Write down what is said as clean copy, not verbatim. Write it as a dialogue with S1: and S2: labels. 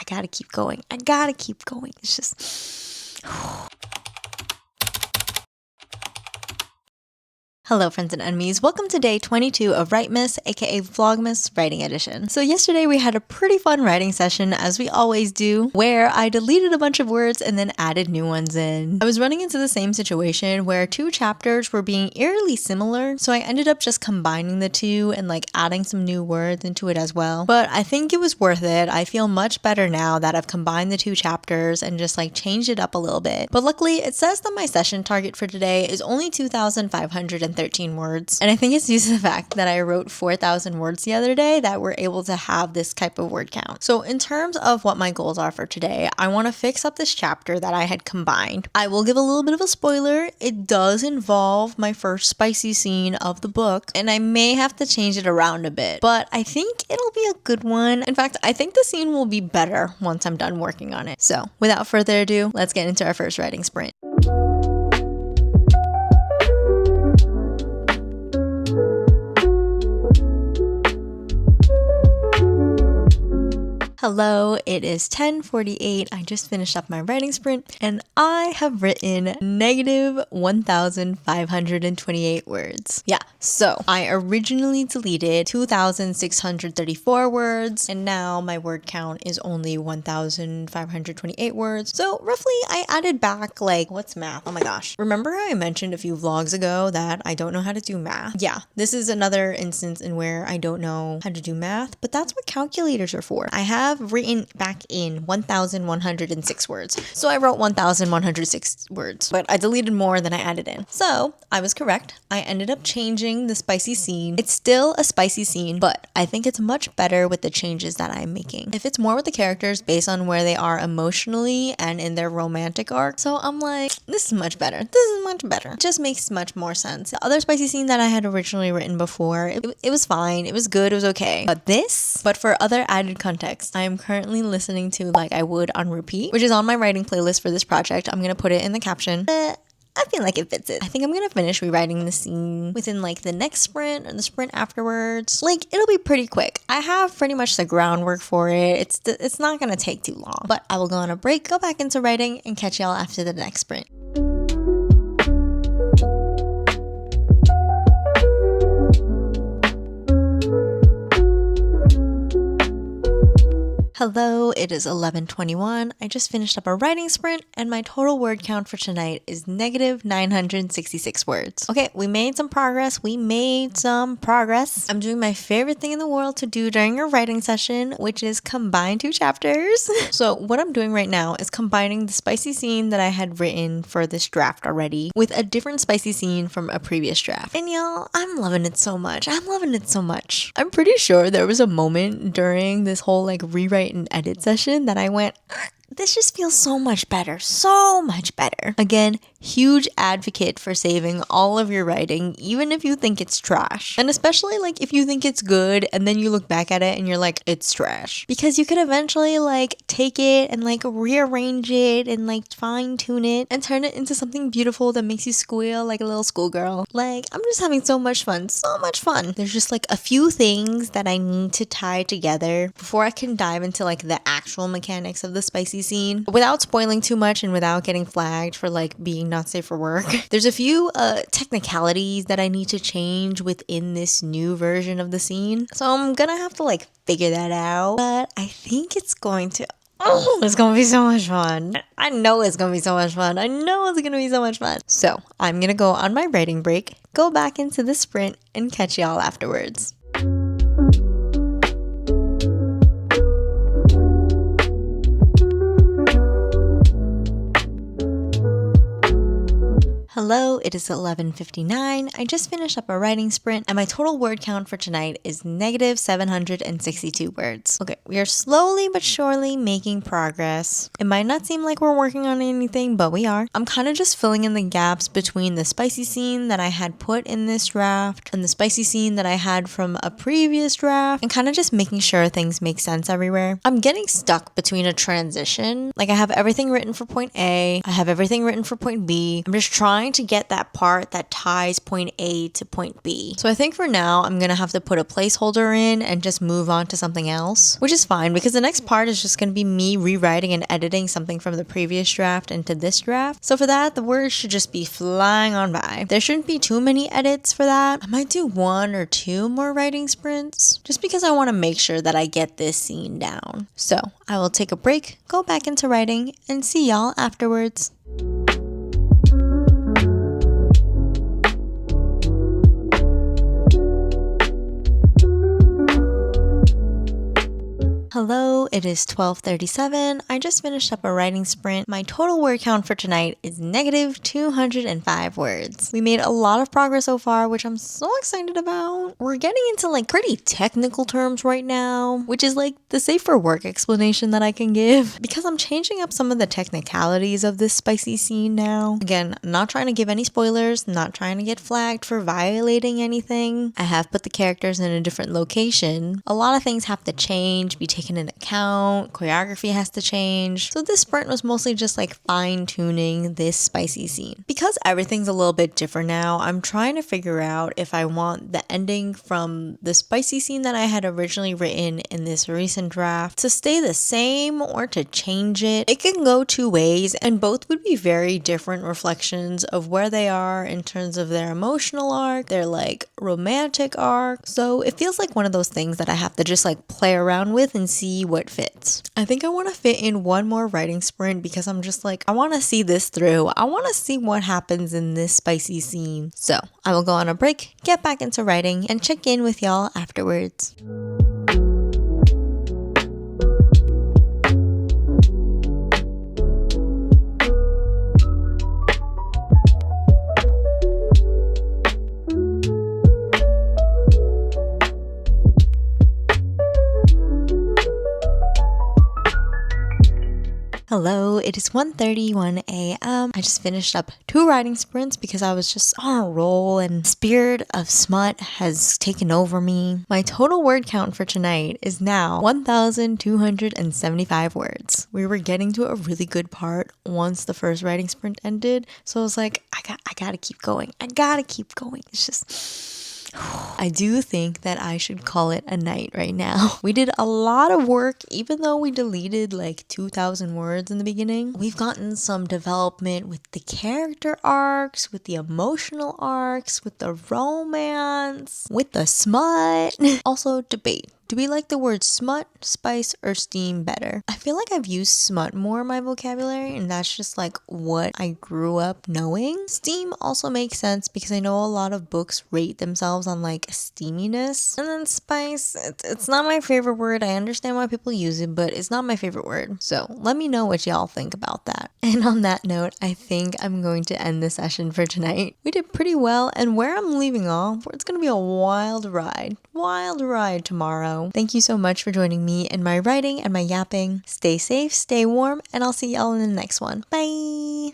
S1: gotta keep going. I gotta keep going. It's just... Hello friends and enemies, welcome to day 22 of Writemas, aka Vlogmas writing edition. So yesterday we had a pretty fun writing session, as we always do, where I deleted a bunch of words and then added new ones in. I was running into the same situation where two chapters were being eerily similar, so I ended up just combining the two and like adding some new words into it as well. But I think it was worth it. I feel much better now that I've combined the two chapters and just like changed it up a little bit. But luckily it says that my session target for today is only 2,513 words. And I think it's due to the fact that I wrote 4,000 words the other day that we're able to have this type of word count. So in terms of what my goals are for today, I want to fix up this chapter that I had combined. I will give a little bit of a spoiler. It does involve my first spicy scene of the book, and I may have to change it around a bit, but I think it'll be a good one. In fact, I think the scene will be better once I'm done working on it. So without further ado, let's get into our first writing sprint. Hello, it is 10:48. I just finished up my writing sprint and I have written negative 1,528 words. Yeah, so I originally deleted 2,634 words and now my word count is only 1,528 words. So roughly I added back like, what's math? Oh my gosh. Remember how I mentioned a few vlogs ago that I don't know how to do math? Yeah, this is another instance in where I don't know how to do math, but that's what calculators are for. I have written back in 1,106 words. So I wrote 1,106 words, but I deleted more than I added in. So I was correct. I ended up changing the spicy scene. It's still a spicy scene, but I think it's much better with the changes that I'm making. It fits more with the characters based on where they are emotionally and in their romantic arc. So I'm like, this is much better. This is much better. It just makes much more sense. The other spicy scene that I had originally written before, it was fine. It was good. It was okay. But for other added context, I am currently listening to Like I Would on repeat, which is on my writing playlist for this project. I'm gonna put it in the caption. I feel like it fits it. I think I'm gonna finish rewriting the scene within like the next sprint or the sprint afterwards. Like it'll be pretty quick. I have pretty much the groundwork for it. It's not gonna take too long. But I will go on a break, go back into writing, and catch y'all after the next sprint. Hello, it is 11:21. I just finished up a writing sprint and my total word count for tonight is negative 966 words. Okay, we made some progress. I'm doing my favorite thing in the world to do during a writing session, which is combine two chapters. So what I'm doing right now is combining the spicy scene that I had written for this draft already with a different spicy scene from a previous draft. And y'all, I'm loving it so much. I'm pretty sure there was a moment during this whole like rewrite and edit session that I went, this just feels so much better. Again, huge advocate for saving all of your writing, even if you think it's trash. And especially like if you think it's good and then you look back at it and you're like, it's trash. Because you could eventually like take it and like rearrange it and like fine tune it and turn it into something beautiful that makes you squeal like a little schoolgirl. Like, I'm just having so much fun. There's just like a few things that I need to tie together before I can dive into like the actual mechanics of the spicy scene without spoiling too much and without getting flagged for like being not safe for work. There's a few technicalities that I need to change within this new version of the scene. So I'm gonna have to like figure that out. But I think it's going to be so much fun. I know it's gonna be so much fun. So I'm gonna go on my writing break, go back into the sprint, and catch y'all afterwards. Hello, it is 11:59. I just finished up a writing sprint and my total word count for tonight is negative 762 words. Okay, we are slowly but surely making progress. It might not seem like we're working on anything, but we are. I'm kind of just filling in the gaps between the spicy scene that I had put in this draft and the spicy scene that I had from a previous draft and kind of just making sure things make sense everywhere. I'm getting stuck between a transition. Like I have everything written for point A, I have everything written for point B. I'm just trying to to get that part that ties point A to point B. So I think for now, I'm gonna have to put a placeholder in and just move on to something else, which is fine because the next part is just gonna be me rewriting and editing something from the previous draft into this draft. So for that, the words should just be flying on by. There shouldn't be too many edits for that. I might do 1 or 2 more writing sprints just because I want to make sure that I get this scene down. So I will take a break, go back into writing, and see y'all afterwards. Hello, it is 12:37. I just finished up a writing sprint. My total word count for tonight is negative 205 words. We made a lot of progress so far, which I'm so excited about. We're getting into like pretty technical terms right now, which is like the safe for work explanation that I can give because I'm changing up some of the technicalities of this spicy scene now. Again, not trying to give any spoilers, not trying to get flagged for violating anything. I have put the characters in a different location. A lot of things have to change, be taken into account, choreography has to change. So this sprint was mostly just like fine-tuning this spicy scene. Because everything's a little bit different now, I'm trying to figure out if I want the ending from the spicy scene that I had originally written in this recent draft to stay the same or to change it. It can go 2 ways and both would be very different reflections of where they are in terms of their emotional arc, their like romantic arc. So it feels like one of those things that I have to just like play around with and see what fits. I think I want to fit in 1 more writing sprint because I'm just like, I want to see this through. I want to see what happens in this spicy scene. So I will go on a break, get back into writing, and check in with y'all afterwards. Hello, it is 1:31 a.m. I just finished up 2 writing sprints because I was just on a roll and spirit of smut has taken over me. My total word count for tonight is now 1,275 words. We were getting to a really good part once the first writing sprint ended, so I was like, I gotta keep going. I gotta keep going. It's just... I do think that I should call it a night right now. We did a lot of work, even though we deleted like 2,000 words in the beginning. We've gotten some development with the character arcs, with the emotional arcs, with the romance, with the smut. Also, debate. Do we like the words smut, spice, or steam better? I feel like I've used smut more in my vocabulary, and that's just like what I grew up knowing. Steam also makes sense because I know a lot of books rate themselves on like steaminess. And then spice, it's not my favorite word. I understand why people use it, but it's not my favorite word. So let me know what y'all think about that. And on that note, I think I'm going to end the session for tonight. We did pretty well, and where I'm leaving off, it's going to be a wild ride tomorrow. Thank you so much for joining me in my writing and my yapping. Stay safe, stay warm, and I'll see y'all in the next one. Bye!